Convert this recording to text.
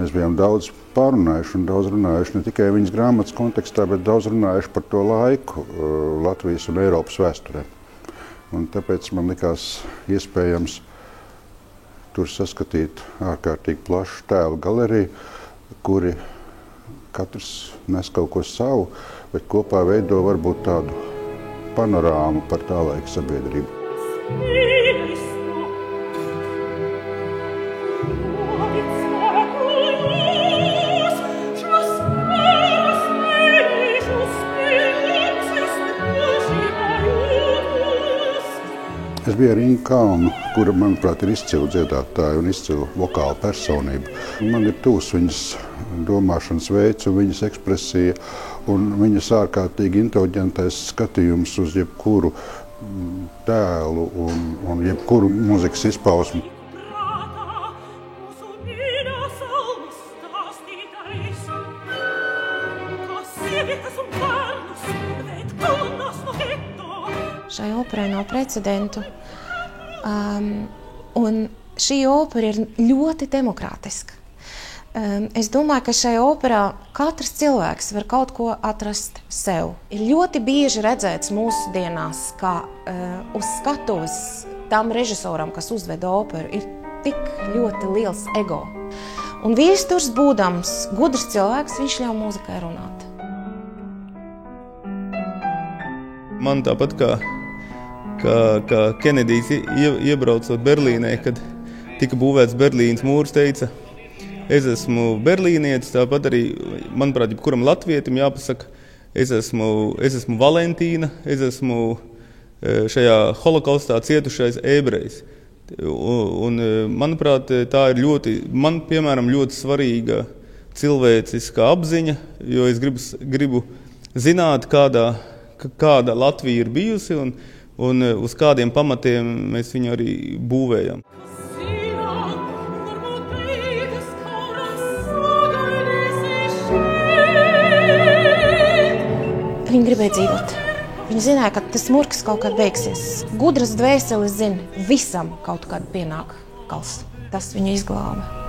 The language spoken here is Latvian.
mēs bijām daudz pārunājuši un daudz runājuši ne tikai viņas grāmatas kontekstā, bet daudz runājuši par to laiku Latvijas un Eiropas vēsturē. Un tāpēc man likās iespējams tur saskatīt ārkārtīgi plašu tēlu galeriju, kuri katrs nes kaut ko savu, bet kopā veido varbūt tādu panorāmu par tā laika sabiedrību. Es biju ar Ingu Kalnu, kura, manuprāt, ir izcila dziedātāja un izcila vokāla personība. Man ir tūs viņas domāšanas veids un viņas ekspresija un viņas ārkārtīgi inteliģentais skatījums uz jebkuru tēlu un jebkuru mūzikas izpausmi. Šai operai nav precedentu, un šī opera ir ļoti demokrātiska. Es domāju, ka šajā operā katrs cilvēks var kaut ko atrast sev. Ir ļoti bieži redzēts mūsdienās, kā uz skatuves tam režisoram, kas uzveda operu, ir tik ļoti liels ego. Un Vīrsturs, būdams gudrs cilvēks, viņš ļauj mūzikai runāt. Man tāpat kā Kenedijs iebraucot Berlīnē, kad tika būvēts Berlīnas mūrs, teica, es esmu berlīnietis, tāpat arī, manuprāt, jebkuram latvietim jāpasaka, es esmu Valentīna, es esmu šajā holokaustā cietušais ebrejs. Un, manuprāt, tā ir man, piemēram, ļoti svarīga cilvēciska apziņa, jo es gribu zināt, kāda Latvija ir bijusi un uz kādiem pamatiem mēs viņu arī būvējam. Viņi gribēja dzīvot. Viņi zināja, ka tas murgs kaut kad beigsies. Gudras dvēseles zina, visam kaut kad pienāk gals. Tas viņu izglāba.